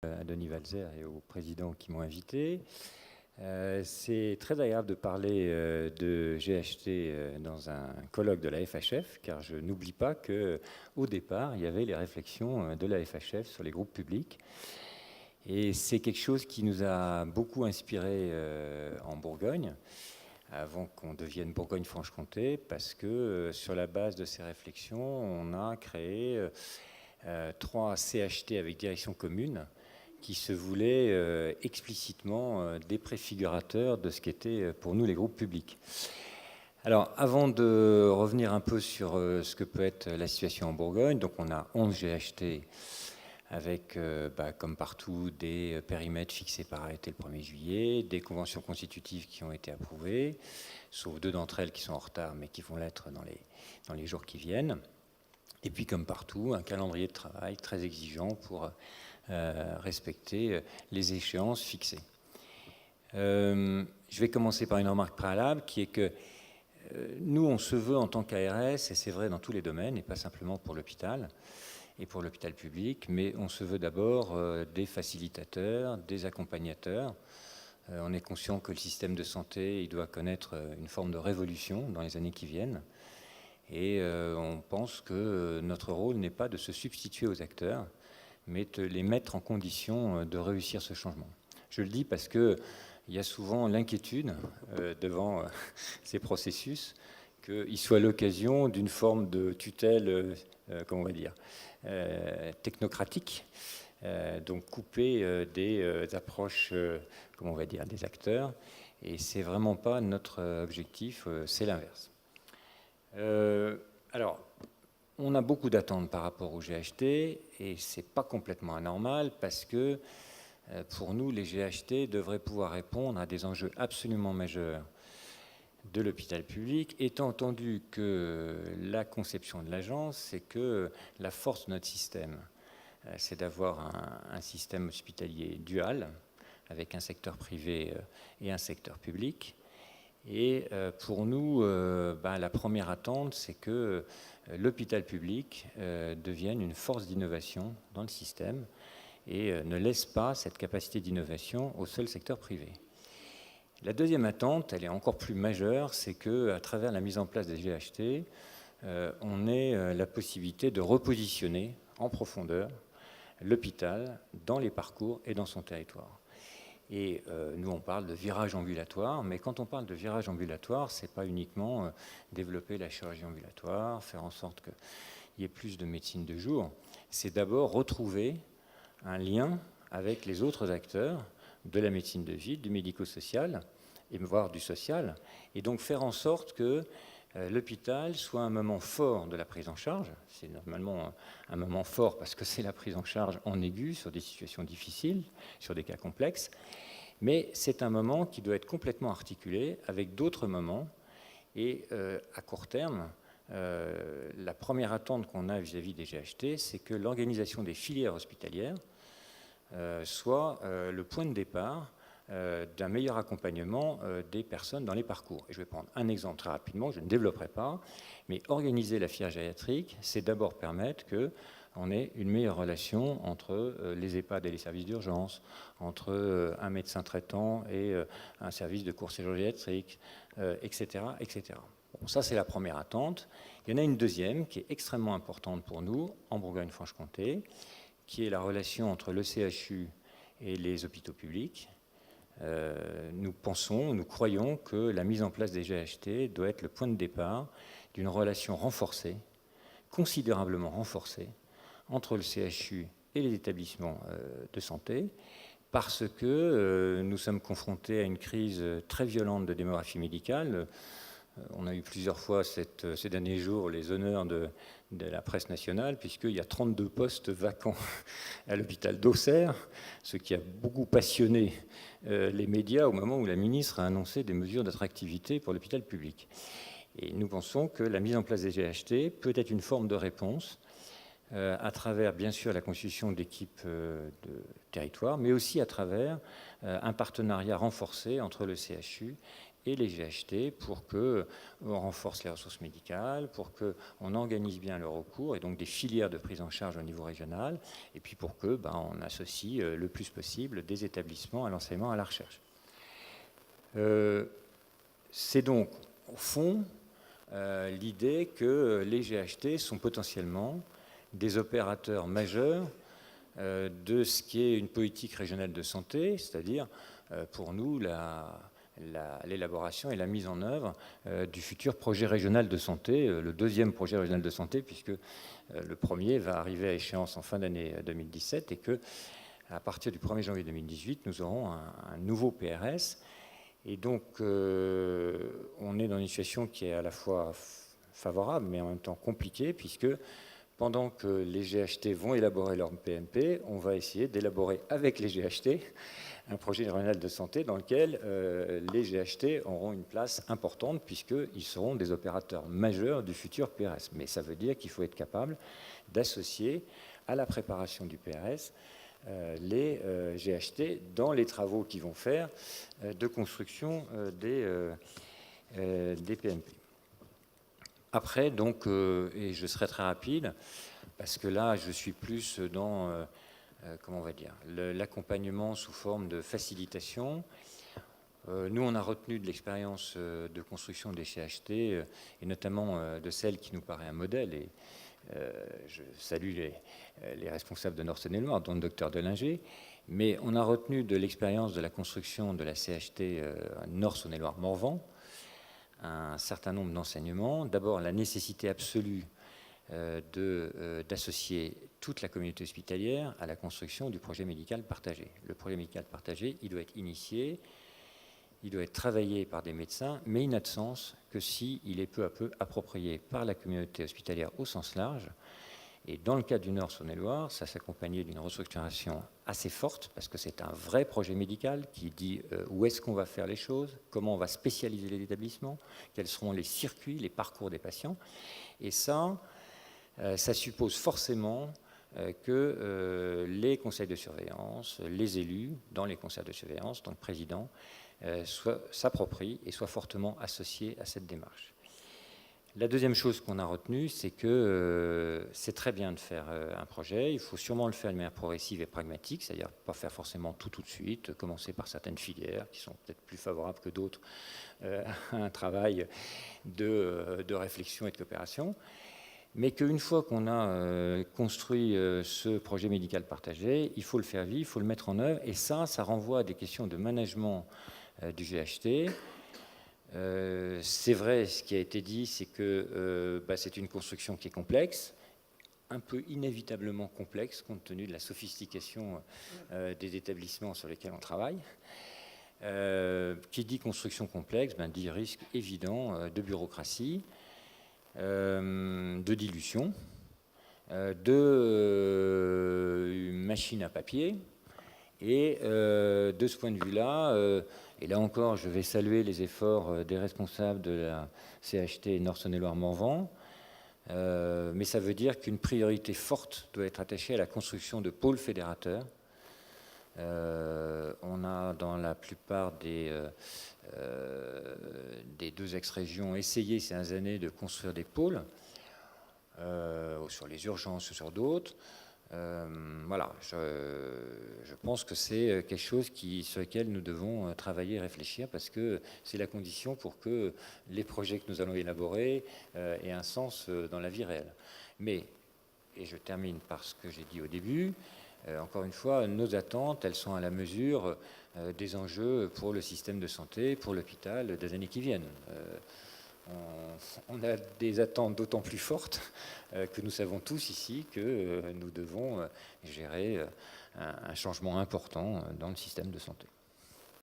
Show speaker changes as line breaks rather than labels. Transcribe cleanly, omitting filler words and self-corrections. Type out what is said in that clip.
À Denis Walzer et aux présidents qui m'ont invité. C'est très agréable de parler de GHT dans un colloque de la FHF, car je n'oublie pas qu'au départ, il y avait les réflexions de la FHF sur les groupes publics. Et c'est quelque chose qui nous a beaucoup inspiré en Bourgogne, avant qu'on devienne Bourgogne-Franche-Comté, parce que sur la base de ces réflexions, on a créé 3 CHT avec direction commune, qui se voulaient explicitement des préfigurateurs de ce qu'étaient pour nous les groupes publics. Alors, avant de revenir un peu sur ce que peut être la situation en Bourgogne, donc on a 11 GHT avec, comme partout, des périmètres fixés par arrêté le 1er juillet, des conventions constitutives qui ont été approuvées, sauf 2 d'entre elles qui sont en retard, mais qui vont l'être dans les jours qui viennent. Et puis, comme partout, un calendrier de travail très exigeant pour respecter les échéances fixées. Je vais commencer par une remarque préalable qui est que nous, on se veut en tant qu'ARS, et c'est vrai dans tous les domaines, et pas simplement pour l'hôpital et pour l'hôpital public, mais on se veut d'abord des facilitateurs, des accompagnateurs. On est conscient que le système de santé, il doit connaître une forme de révolution dans les années qui viennent. Et on pense que notre rôle n'est pas de se substituer aux acteurs, mais de les mettre en condition de réussir ce changement. Je le dis parce qu'il y a souvent l'inquiétude devant ces processus qu'ils soient l'occasion d'une forme de tutelle, comment on va dire, technocratique, donc coupée des approches, comment on va dire, des acteurs. Et c'est vraiment pas notre objectif, c'est l'inverse. Alors, on a beaucoup d'attentes par rapport au GHT et ce n'est pas complètement anormal parce que pour nous, les GHT devraient pouvoir répondre à des enjeux absolument majeurs de l'hôpital public, étant entendu que la conception de l'agence, c'est que la force de notre système, c'est d'avoir un système hospitalier dual avec un secteur privé et un secteur public. Et pour nous, la première attente, c'est que l'hôpital public devienne une force d'innovation dans le système et ne laisse pas cette capacité d'innovation au seul secteur privé. La deuxième attente, elle est encore plus majeure, c'est qu'à travers la mise en place des GHT, on ait la possibilité de repositionner en profondeur l'hôpital dans les parcours et dans son territoire. Et nous, on parle de virage ambulatoire, mais quand on parle de virage ambulatoire, ce n'est pas uniquement développer la chirurgie ambulatoire, faire en sorte qu'il y ait plus de médecine de jour. C'est d'abord retrouver un lien avec les autres acteurs de la médecine de ville, du médico-social, et voire du social, et donc faire en sorte que l'hôpital soit un moment fort de la prise en charge. C'est normalement un moment fort parce que c'est la prise en charge en aigu sur des situations difficiles, sur des cas complexes, mais c'est un moment qui doit être complètement articulé avec d'autres moments. Et à court terme, la première attente qu'on a vis-à-vis des GHT, c'est que l'organisation des filières hospitalières soit le point de départ d'un meilleur accompagnement des personnes dans les parcours. Et je vais prendre un exemple très rapidement, je ne développerai pas, mais organiser la filière gériatrique, c'est d'abord permettre qu'on ait une meilleure relation entre les EHPAD et les services d'urgence, entre un médecin traitant et un service de court séjour gériatrique, etc., etc. Bon, ça, c'est la première attente. Il y en a une deuxième qui est extrêmement importante pour nous, en Bourgogne-Franche-Comté, qui est la relation entre le CHU et les hôpitaux publics. Nous pensons, nous croyons que la mise en place des GHT doit être le point de départ d'une relation renforcée, considérablement renforcée, entre le CHU et les établissements de santé, parce que nous sommes confrontés à une crise très violente de démographie médicale. On a eu plusieurs fois ces derniers jours les honneurs de la presse nationale, puisqu'il y a 32 postes vacants à l'hôpital d'Auxerre, ce qui a beaucoup passionné les médias au moment où la ministre a annoncé des mesures d'attractivité pour l'hôpital public. Et nous pensons que la mise en place des GHT peut être une forme de réponse à travers, bien sûr, la constitution d'équipes de territoire, mais aussi à travers un partenariat renforcé entre le CHU et les GHT pour qu'on renforce les ressources médicales, pour qu'on organise bien le recours, et donc des filières de prise en charge au niveau régional, et puis pour que on associe le plus possible des établissements à l'enseignement, à la recherche. C'est donc, au fond, l'idée que les GHT sont potentiellement des opérateurs majeurs de ce qui est une politique régionale de santé, c'est-à-dire pour nous l'élaboration et la mise en œuvre du futur projet régional de santé, le deuxième projet régional de santé, puisque le premier va arriver à échéance en fin d'année 2017 et que à partir du 1er janvier 2018, nous aurons un nouveau PRS. Et donc, on est dans une situation qui est à la fois favorable, mais en même temps compliquée, puisque pendant que les GHT vont élaborer leur PMP, on va essayer d'élaborer avec les GHT un projet régional de santé dans lequel les GHT auront une place importante, puisqu'ils seront des opérateurs majeurs du futur PRS. Mais ça veut dire qu'il faut être capable d'associer à la préparation du PRS les GHT dans les travaux qu'ils vont faire de construction des PMP. Après, donc, et je serai très rapide, parce que là, je suis plus dans, comment on va dire, l'accompagnement sous forme de facilitation. Nous, on a retenu de l'expérience de construction des CHT, et notamment de celle qui nous paraît un modèle, et je salue les responsables de Nord-Saône-et-Loire, dont le docteur Delinger, mais on a retenu de l'expérience de la construction de la CHT Nord-Saône-et-Loire-Morvan un certain nombre d'enseignements. D'abord, la nécessité absolue d'associer toute la communauté hospitalière à la construction du projet médical partagé. Le projet médical partagé, il doit être initié, il doit être travaillé par des médecins, mais il n'a de sens que s'il est peu à peu approprié par la communauté hospitalière au sens large. Et dans le cas du Nord-Saône-et-Loire, ça s'accompagnait d'une restructuration assez forte, parce que c'est un vrai projet médical qui dit où est-ce qu'on va faire les choses, comment on va spécialiser les établissements, quels seront les circuits, les parcours des patients. Et ça suppose forcément que les conseils de surveillance, les élus dans les conseils de surveillance, donc le président, s'approprient et soient fortement associés à cette démarche. La deuxième chose qu'on a retenue, c'est que c'est très bien de faire un projet, il faut sûrement le faire de manière progressive et pragmatique, c'est-à-dire pas faire forcément tout de suite, commencer par certaines filières qui sont peut-être plus favorables que d'autres à un travail de réflexion et de coopération, mais qu'une fois qu'on a construit ce projet médical partagé, il faut le faire vivre, il faut le mettre en œuvre, et ça renvoie à des questions de management du GHT. C'est vrai, ce qui a été dit, c'est que c'est une construction qui est complexe, un peu inévitablement complexe, compte tenu de la sophistication des établissements sur lesquels on travaille. Qui dit construction complexe, dit risque évident de bureaucratie, de dilution, de machine à papier. Et de ce point de vue-là, et là encore, je vais saluer les efforts des responsables de la CHT Nord-Saône-et-Loire-Morvan, mais ça veut dire qu'une priorité forte doit être attachée à la construction de pôles fédérateurs. On a dans la plupart des 2 ex-régions essayé ces dernières années de construire des pôles, sur les urgences ou sur d'autres. Voilà, je pense que c'est quelque chose sur lequel nous devons travailler et réfléchir, parce que c'est la condition pour que les projets que nous allons élaborer aient un sens dans la vie réelle. Mais, et je termine par ce que j'ai dit au début, encore une fois, nos attentes, elles sont à la mesure des enjeux pour le système de santé, pour l'hôpital des années qui viennent. On a des attentes d'autant plus fortes que nous savons tous ici que nous devons gérer un changement important dans le système de santé.